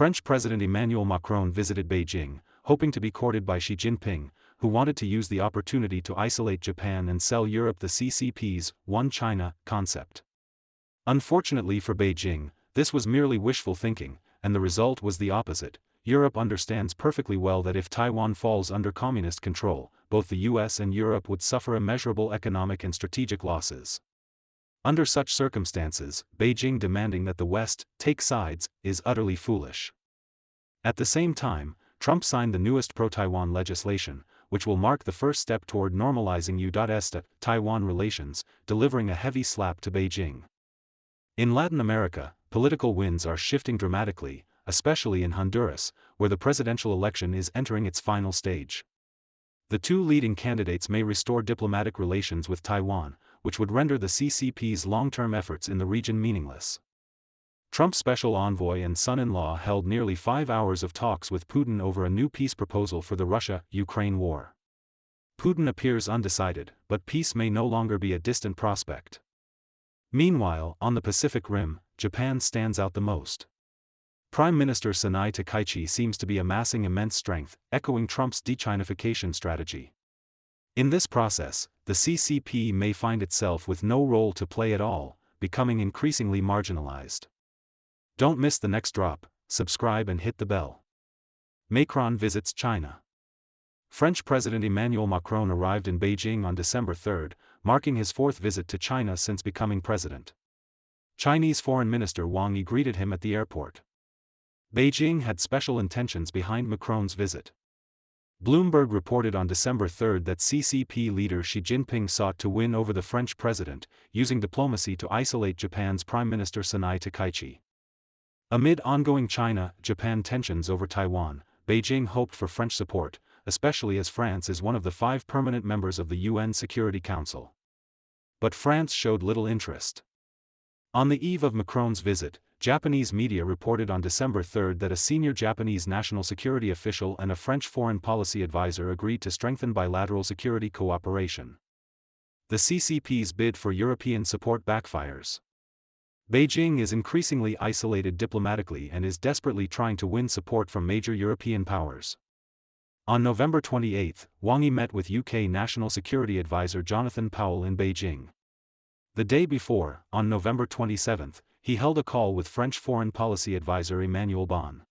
French President Emmanuel Macron visited Beijing, hoping to be courted by Xi Jinping, who wanted to use the opportunity to isolate Japan and sell Europe the CCP's One China concept. Unfortunately for Beijing, this was merely wishful thinking, and the result was the opposite. Europe understands perfectly well that if Taiwan falls under communist control, both the US and Europe would suffer immeasurable economic and strategic losses. Under such circumstances, Beijing demanding that the West take sides is utterly foolish. At the same time, Trump signed the newest pro-Taiwan legislation, which will mark the first step toward normalizing U.S.-Taiwan relations, delivering a heavy slap to Beijing. In Latin America, political winds are shifting dramatically, especially in Honduras, where the presidential election is entering its final stage. The two leading candidates may restore diplomatic relations with Taiwan, which would render the CCP's long-term efforts in the region meaningless. Trump's special envoy and son-in-law held nearly 5 hours of talks with Putin over a new peace proposal for the Russia-Ukraine war. Putin appears undecided, but peace may no longer be a distant prospect. Meanwhile, on the Pacific Rim, Japan stands out the most. Prime Minister Sanai Takaichi seems to be amassing immense strength, echoing Trump's de-Chinification strategy. In this process, the CCP may find itself with no role to play at all, becoming increasingly marginalized. Don't miss the next drop, subscribe and hit the bell. Macron visits China. French President Emmanuel Macron arrived in Beijing on December 3, marking his fourth visit to China since becoming president. Chinese Foreign Minister Wang Yi greeted him at the airport. Beijing had special intentions behind Macron's visit. Bloomberg reported on December 3 that CCP leader Xi Jinping sought to win over the French president, using diplomacy to isolate Japan's Prime Minister Sanai Takaichi. Amid ongoing China-Japan tensions over Taiwan, Beijing hoped for French support, especially as France is one of the 5 permanent members of the UN Security Council. But France showed little interest. On the eve of Macron's visit, Japanese media reported on December 3 that a senior Japanese national security official and a French foreign policy advisor agreed to strengthen bilateral security cooperation. The CCP's bid for European support backfires. Beijing is increasingly isolated diplomatically and is desperately trying to win support from major European powers. On November 28, Wang Yi met with UK National Security Advisor Jonathan Powell in Beijing. The day before, on November 27, he held a call with French Foreign Policy Advisor Emmanuel Bon.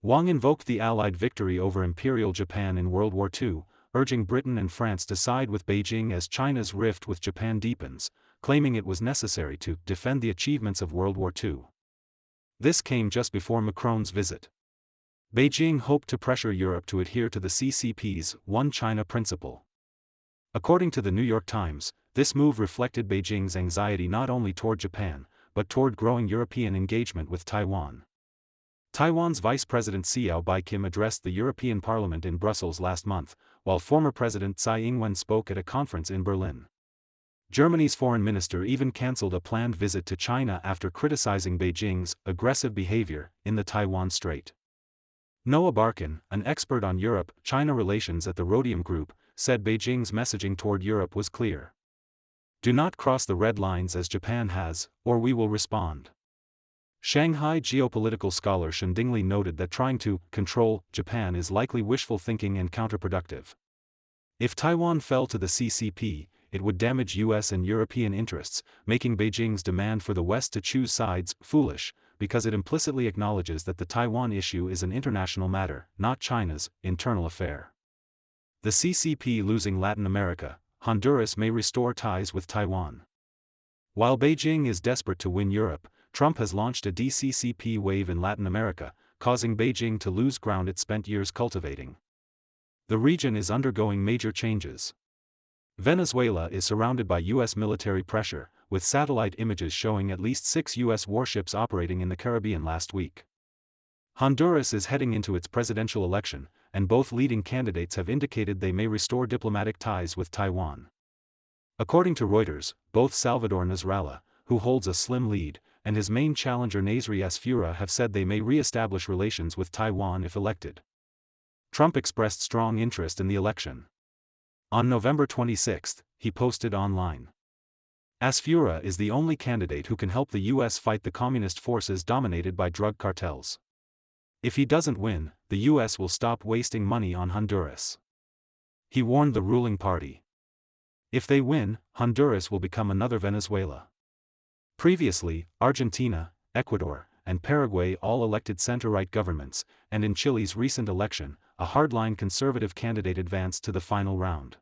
Wang invoked the Allied victory over Imperial Japan in World War II, urging Britain and France to side with Beijing as China's rift with Japan deepens, claiming it was necessary to defend the achievements of World War II. This came just before Macron's visit. Beijing hoped to pressure Europe to adhere to the CCP's One China principle. According to the New York Times, this move reflected Beijing's anxiety not only toward Japan, but toward growing European engagement with Taiwan. Taiwan's Vice President Xiao Bai-kim addressed the European Parliament in Brussels last month, while former President Tsai Ing-wen spoke at a conference in Berlin. Germany's foreign minister even cancelled a planned visit to China after criticizing Beijing's aggressive behavior in the Taiwan Strait. Noah Barkin, an expert on Europe-China relations at the Rhodium Group, said Beijing's messaging toward Europe was clear. Do not cross the red lines as Japan has, or we will respond. Shanghai geopolitical scholar Shen Dingley noted that trying to control Japan is likely wishful thinking and counterproductive. If Taiwan fell to the CCP, it would damage US and European interests, making Beijing's demand for the West to choose sides foolish, because it implicitly acknowledges that the Taiwan issue is an international matter, not China's internal affair. The CCP losing Latin America, Honduras may restore ties with Taiwan. While Beijing is desperate to win Europe, Trump has launched a de-CCP wave in Latin America, causing Beijing to lose ground it spent years cultivating. The region is undergoing major changes. Venezuela is surrounded by U.S. military pressure, with satellite images showing at least 6 U.S. warships operating in the Caribbean last week. Honduras is heading into its presidential election, and both leading candidates have indicated they may restore diplomatic ties with Taiwan. According to Reuters, both Salvador Nasrallah, who holds a slim lead, and his main challenger Nasri Asfura have said they may re-establish relations with Taiwan if elected. Trump expressed strong interest in the election. On November 26, he posted online. Asfura is the only candidate who can help the U.S. fight the communist forces dominated by drug cartels. If he doesn't win, the US will stop wasting money on Honduras. He warned the ruling party. If they win, Honduras will become another Venezuela. Previously, Argentina, Ecuador, and Paraguay all elected center-right governments, and in Chile's recent election, a hardline conservative candidate advanced to the final round.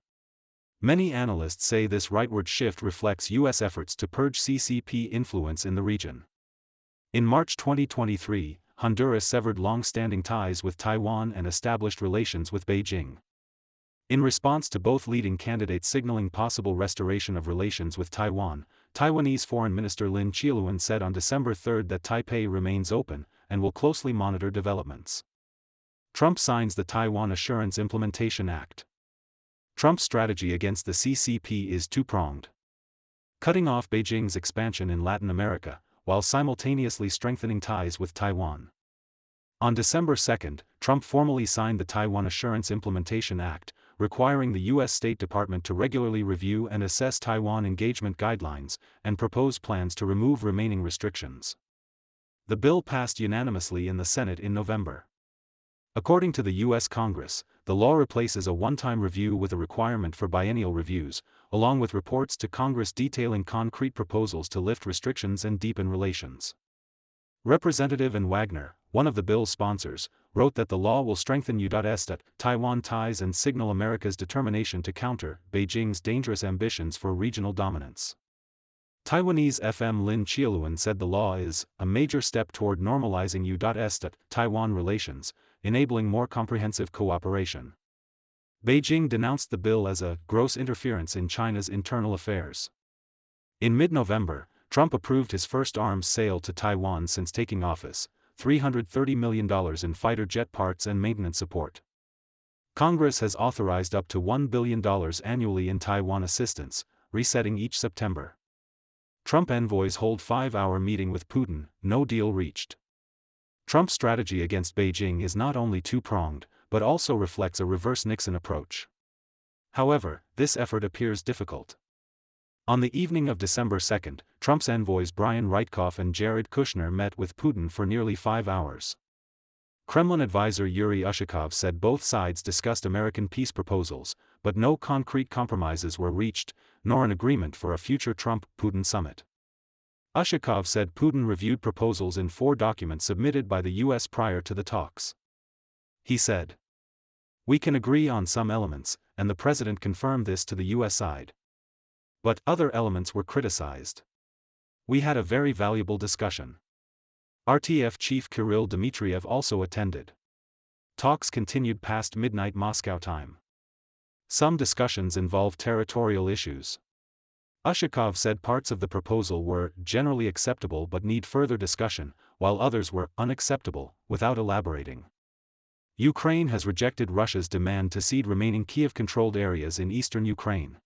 Many analysts say this rightward shift reflects U.S. efforts to purge CCP influence in the region. In March 2023, Honduras severed long-standing ties with Taiwan and established relations with Beijing. In response to both leading candidates signaling possible restoration of relations with Taiwan, Taiwanese Foreign Minister Lin Qiluan said on December 3 that Taipei remains open and will closely monitor developments. Trump signs the Taiwan Assurance Implementation Act. Trump's strategy against the CCP is two-pronged. Cutting off Beijing's expansion in Latin America, while simultaneously strengthening ties with Taiwan. On December 2, Trump formally signed the Taiwan Assurance Implementation Act, requiring the U.S. State Department to regularly review and assess Taiwan engagement guidelines, and propose plans to remove remaining restrictions. The bill passed unanimously in the Senate in November. According to the U.S. Congress, the law replaces a one-time review with a requirement for biennial reviews, along with reports to Congress detailing concrete proposals to lift restrictions and deepen relations. Representative Ann Wagner, one of the bill's sponsors, wrote that the law will strengthen U.S. Taiwan ties and signal America's determination to counter Beijing's dangerous ambitions for regional dominance. Taiwanese FM Lin Qiluan said the law is a major step toward normalizing U.S. Taiwan relations, enabling more comprehensive cooperation. Beijing denounced the bill as a gross interference in China's internal affairs. In mid-November, Trump approved his first arms sale to Taiwan since taking office, $330 million in fighter jet parts and maintenance support. Congress has authorized up to $1 billion annually in Taiwan assistance, resetting each September. Trump envoys hold 5-hour meeting with Putin, no deal reached. Trump's strategy against Beijing is not only two-pronged, but also reflects a reverse Nixon approach. However, this effort appears difficult. On the evening of December 2, Trump's envoys Brian Rytkoff and Jared Kushner met with Putin for nearly 5 hours. Kremlin advisor Yuri Ushakov said both sides discussed American peace proposals, but no concrete compromises were reached, nor an agreement for a future Trump-Putin summit. Ushakov said Putin reviewed proposals in 4 documents submitted by the U.S. prior to the talks. He said, "We can agree on some elements, and the president confirmed this to the U.S. side. But other elements were criticized. We had a very valuable discussion." RTF chief Kirill Dmitriev also attended. Talks continued past midnight Moscow time. Some discussions involved territorial issues. Ushakov said parts of the proposal were generally acceptable but need further discussion, while others were unacceptable, without elaborating. Ukraine has rejected Russia's demand to cede remaining Kiev-controlled areas in eastern Ukraine.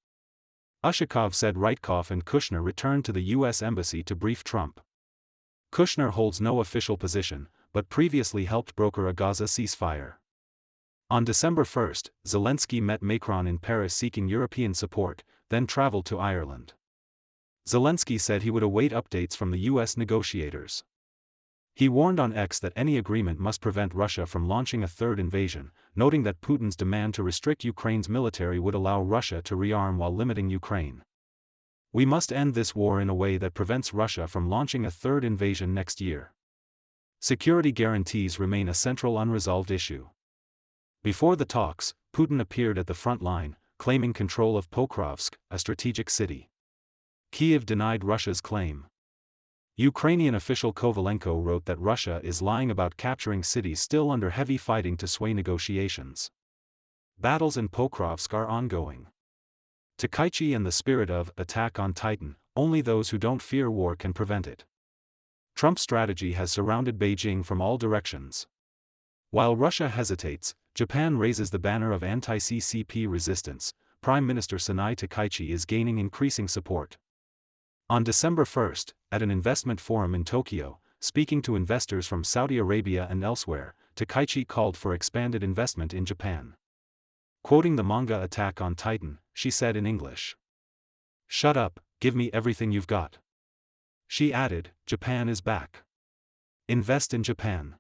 Ushakov said Rytkoff and Kushner returned to the U.S. Embassy to brief Trump. Kushner holds no official position, but previously helped broker a Gaza ceasefire. On December 1, Zelensky met Macron in Paris seeking European support, then traveled to Ireland. Zelensky said he would await updates from the U.S. negotiators. He warned on X that any agreement must prevent Russia from launching a third invasion, noting that Putin's demand to restrict Ukraine's military would allow Russia to rearm while limiting Ukraine. "We must end this war in a way that prevents Russia from launching a third invasion next year. Security guarantees remain a central unresolved issue." Before the talks, Putin appeared at the front line, claiming control of Pokrovsk, a strategic city. Kiev denied Russia's claim. Ukrainian official Kovalenko wrote that Russia is lying about capturing cities still under heavy fighting to sway negotiations. Battles in Pokrovsk are ongoing. Takaichi and the spirit of Attack on Titan, only those who don't fear war can prevent it. Trump's strategy has surrounded Beijing from all directions. While Russia hesitates, Japan raises the banner of anti-CCP resistance. Prime Minister Sanai Takaichi is gaining increasing support. On December 1, at an investment forum in Tokyo, speaking to investors from Saudi Arabia and elsewhere, Takaichi called for expanded investment in Japan. Quoting the manga Attack on Titan, she said in English, "Shut up, give me everything you've got." She added, "Japan is back. Invest in Japan."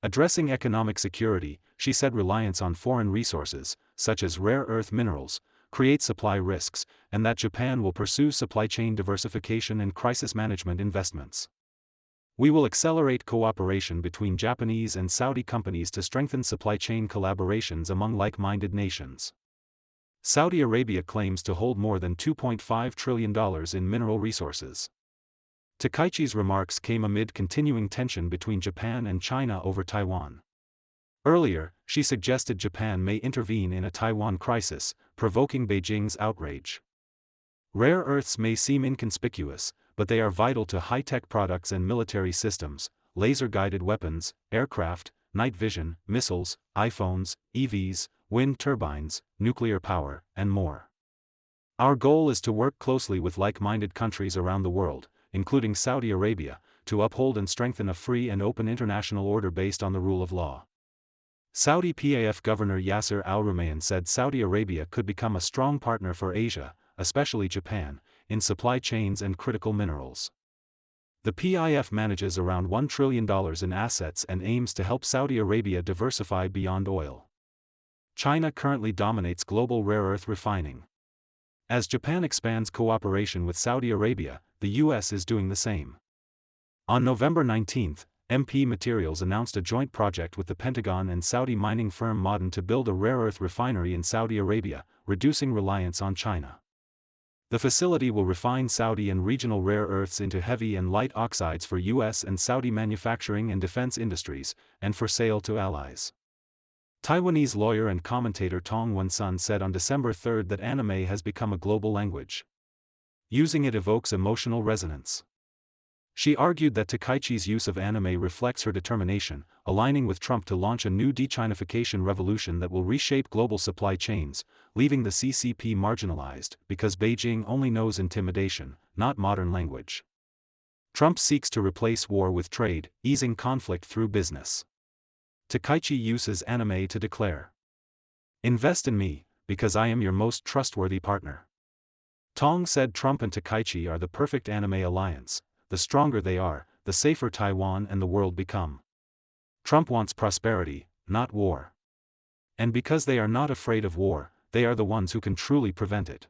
Addressing economic security, she said reliance on foreign resources, such as rare earth minerals, creates supply risks, and that Japan will pursue supply chain diversification and crisis management investments. We will accelerate cooperation between Japanese and Saudi companies to strengthen supply chain collaborations among like-minded nations. Saudi Arabia claims to hold more than $2.5 trillion in mineral resources. Takaichi's remarks came amid continuing tension between Japan and China over Taiwan. Earlier, she suggested Japan may intervene in a Taiwan crisis, provoking Beijing's outrage. Rare earths may seem inconspicuous, but they are vital to high-tech products and military systems, laser-guided weapons, aircraft, night vision, missiles, iPhones, EVs, wind turbines, nuclear power, and more. Our goal is to work closely with like-minded countries around the world, including Saudi Arabia, to uphold and strengthen a free and open international order based on the rule of law. Saudi PAF Governor Yasser Al-Rumayyan said Saudi Arabia could become a strong partner for Asia, especially Japan, in supply chains and critical minerals. The PIF manages around $1 trillion in assets and aims to help Saudi Arabia diversify beyond oil. China currently dominates global rare earth refining. As Japan expands cooperation with Saudi Arabia, the U.S. is doing the same. On November 19, MP Materials announced a joint project with the Pentagon and Saudi mining firm Ma'aden to build a rare earth refinery in Saudi Arabia, reducing reliance on China. The facility will refine Saudi and regional rare earths into heavy and light oxides for U.S. and Saudi manufacturing and defense industries, and for sale to allies. Taiwanese lawyer and commentator Tong Wen-sun said on December 3 that anime has become a global language. Using it evokes emotional resonance. She argued that Takaichi's use of anime reflects her determination, aligning with Trump to launch a new de-Chinification revolution that will reshape global supply chains, leaving the CCP marginalized, because Beijing only knows intimidation, not modern language. Trump seeks to replace war with trade, easing conflict through business. Takaichi uses anime to declare, "Invest in me, because I am your most trustworthy partner." Tong said Trump and Takaichi are the perfect anime alliance. The stronger they are, the safer Taiwan and the world become. Trump wants prosperity, not war. And because they are not afraid of war, they are the ones who can truly prevent it.